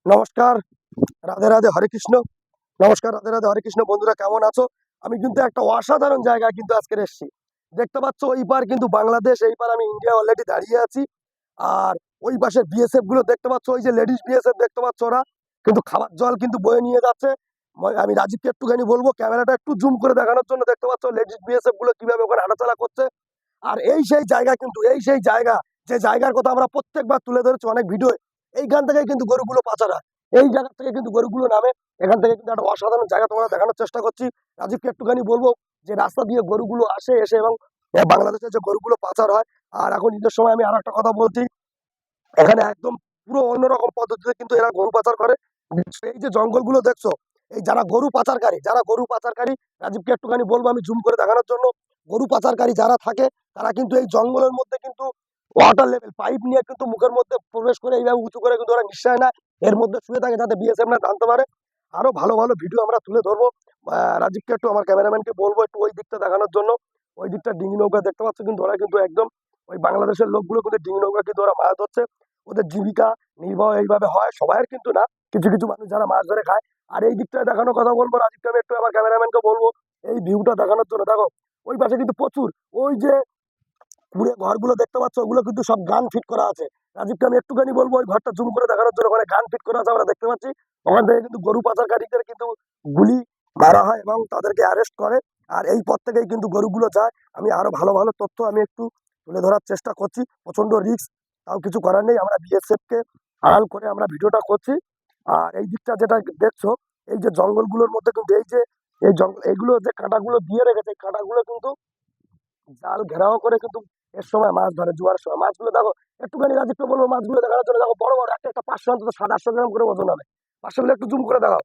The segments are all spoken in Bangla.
নমস্কার, রাধে রাধে হরে কৃষ্ণ। নমস্কার, রাধে রাধে হরে কৃষ্ণ। বন্ধুরা কেমন আছো? আমি কিন্তু একটা অসাধারণ জায়গায় কিন্তু আজকে এসেছি। দেখতে পাচ্ছ ওই পার কিন্তু বাংলাদেশ, এই পার আমি ইন্ডিয়া অলরেডি দাঁড়িয়ে আছি। আর ওই পাশের বিএসএফ গুলো দেখতে পাচ্ছ, ওই যে লেডিস বিএসএফ দেখতে পাচ্ছ, ওরা কিন্তু খাবার জল কিন্তু বয়ে নিয়ে যাচ্ছে। আমি রাজীবকে একটুখানি বলবো ক্যামেরাটা একটু জুম করে দেখানোর জন্য। দেখতে পাচ্ছ লেডিস বিএসএফ গুলো কিভাবে ওখানে হাঁটাচলা করছে। আর এই সেই জায়গা, কিন্তু এই সেই জায়গা যে জায়গার কথা আমরা প্রত্যেকবার তুলে ধরেছি অনেক ভিডিও। এইখান থেকে কিন্তু গরুগুলো পাচার হয়, এই জায়গা থেকে কিন্তু গরুগুলো নামে। এখান থেকে কিন্তু একটা অসাধারণ জায়গা তোমরা দেখানোর চেষ্টা করছি। রাজীবকে একটুখানি বলবো যে রাস্তা দিয়ে গরুগুলো আসে, এসে এবং বাংলাদেশে যে গরুগুলো পাচার হয়। আর এখন ঈদের সময় আমি আর একটা কথা বলছি, এখানে একদম পুরো অন্যরকম পদ্ধতিতে কিন্তু এরা গরু পাচার করে। এই যে জঙ্গলগুলো দেখছো, এই যারা গরু পাচারকারী রাজীবকে একটুখানি বলবো আমি জুম করে দেখানোর জন্য। গরু পাচারকারী যারা থাকে তারা কিন্তু এই জঙ্গলের মধ্যে কিন্তু ওয়াটার লেভেল পাইপ নিয়ে কিন্তু মুখের মধ্যে প্রবেশ করে এইভাবে উঁচু করে কিন্তু ওরা নিঃশ্বাস নেয়, এর মধ্যে শুয়ে থাকে যাতে বিএসএফ না জানতে পারে। আরো ভালো ভালো ভিডিও আমরা তুলে ধরবো। রাজীবকে একটু, আমার ক্যামেরাম্যানকে বলবো একটু ওই দিকটা দেখানোর জন্য। ওই দিকটা ডিঙি নৌকা দেখতে পাচ্ছ, কিন্তু ওরা কিন্তু একদম ওই বাংলাদেশের লোকগুলো কিন্তু ডিঙি নৌকা কিন্তু ওরা মাছ ধরছে। ওদের জীবিকা নির্বাহ এইভাবে হয়, সবাইয়ের কিন্তু না, কিছু কিছু মানুষ যারা মাছ ধরে খায়। আর এই দিকটা দেখানোর কথা বলবো রাজীবকে, আমি একটু আমার ক্যামেরাম্যানকে বলবো এই ভিউটা দেখানোর জন্য। দেখো ওই পাশে কিন্তু প্রচুর ওই যে কুড়ে ঘরগুলো দেখতে পাচ্ছ, ওগুলো কিন্তু সব গান ফিট করা আছে। রাজীবকে আমি একটুখানি বলবো ওই ঘরটা জুম করে দেখানোর জন্য, ওখানে গান ফিট করা আছে আমরা দেখতে পাচ্ছি। ওখান থেকে কিন্তু গরু পাচারকারীদের কিন্তু গুলি মারা হয় এবং তাদেরকে অ্যারেস্ট করে। আর এই পথ থেকেই কিন্তু গরুগুলো যায়। আমি আরো ভালো ভালো তথ্য আমি একটু তুলে ধরার চেষ্টা করছি। প্রচন্ড রিস্ক, তাও কিছু করার নেই, আমরা বিএসএফ কে আড়াল করে আমরা ভিডিওটা করছি। আর এই দিকটা যেটা দেখছো, এই যে জঙ্গলগুলোর মধ্যে কিন্তু এই জঙ্গল, এইগুলো যে কাঁটাগুলো দিয়ে রেখেছে, এই কাঁটাগুলো কিন্তু জাল ঘেরাও করে কিন্তু এর সময় মাছ ধরে, জোয়ার সময় মাছগুলো দেখো। একটুখানি রাজীবকে বলবো মাছগুলো দেখানোর জন্য। দেখো বড় বড় একটা একটা 500 অন্তত 700-800 গ্রাম করে ওজন হবে। 500 মিলে একটু জুম করে দেখাও।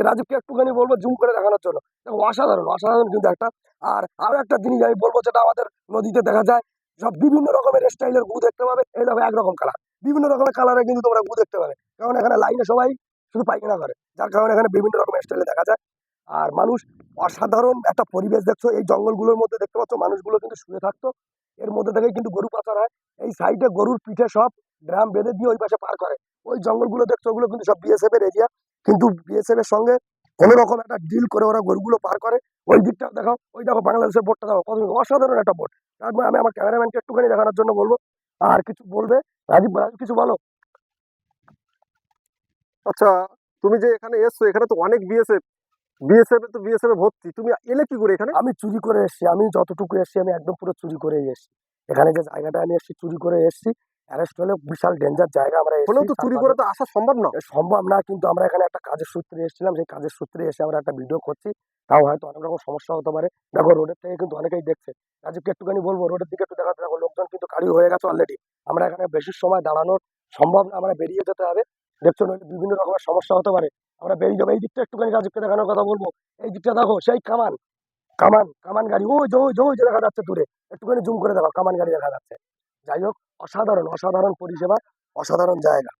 রাজীবকে একটুখানি বলবো জুম করে দেখানোর জন্য। দেখো অসাধারণ অসাধারণ কিন্তু একটা। আর আরো একটা জিনিস আমি বলবো, যেটা আমাদের নদীতে দেখা যায়, সব বিভিন্ন রকমের স্টাইলের গু দেখতে পাবে। এই দেখো একরকম কালার, বিভিন্ন রকমের কালারে কিন্তু তোমরা গু দেখতে পাবে, কারণ এখানে লাইনে সবাই শুধু পায়খানা করে, যার কারণে এখানে বিভিন্ন রকমের স্টাইলে দেখা যায়। আর মানুষ, অসাধারণ একটা পরিবেশ দেখছো। এই জঙ্গলগুলোর মধ্যে দেখতে পাচ্ছ মানুষগুলো কিন্তু শুয়ে থাকতো, এর মধ্যে থেকেই কিন্তু গরু পাচার হয়। এই সাইডে গরুর পিঠে সব ড্রাম বেঁধে দিয়ে ওই পাশে পার করে। ওই জঙ্গলগুলো দেখছো, ওগুলো কিন্তু সব বিএসএফ এর এরিয়া, কিন্তু বিএসএফ এর সঙ্গে কোনো রকম একটা ডিল করে ওরা গরুগুলো পার করে। ওই দিকটা দেখাও, ওই দেখো বাংলাদেশের বোর্ডটা দেখো, কত অসাধারণ একটা বোর্ড। তারপরে আমি আমার ক্যামেরাম্যানকে একটুখানি দেখানোর জন্য বলবো। আর কিছু বলবে রাজীব? রাজীব কিছু বলো। আচ্ছা, তুমি যে এখানে এসছো, এখানে তো অনেক বিএসএফ এ ভর্তি, তুমি এলে কি করে এখানে? আমি চুরি করে এসেছি, আমি যতটুকু এসেছি আমি একদম পুরো চুরি করেই এসেছি। এখানে যে জায়গাটা আমি এসেছি চুরি করে এসেছি। অ্যারেস্ট হলে বিশাল ডেঞ্জার জায়গা, আমরা এসেছি হলেও তো চুরি তারপরে। করে তো আসা সম্ভব না। সম্ভব না, কিন্তু আমরা এখানে একটা কাজের সূত্রে এসেছিলাম, সেই কাজের সূত্রে এসে আমরা একটা ভিডিও করছি। তাও হয়তো অনেক রকম সমস্যা হতে পারে। দেখো রোডের থেকে কিন্তু অনেকেই দেখছে। রাজীবকে একটুখানি বলবো রোডের দিকে একটু দেখাতে। দেখো লোকজন কিন্তু গাড়ি হয়ে গেছে অলরেডি। আমরা এখানে বেশি সময় দাঁড়ানোর সম্ভব না, আমরা বেরিয়ে যেতে হবে। দেখছো নইলে বিভিন্ন রকমের সমস্যা হতে পারে। আমরা বেরিয়ে যাবো। এই দিকটা একটুখানি রাজীবকে দেখানোর কথা বলবো। এই দিকটা দেখো, সেই কামান, কামান কামান গাড়ি, ওই যে দেখা যাচ্ছে দূরে। একটুখানি জুম করে দেখো, কামান গাড়ি দেখা যাচ্ছে। যাই হোক, অসাধারণ অসাধারণ পরিষেবা, অসাধারণ জায়গা।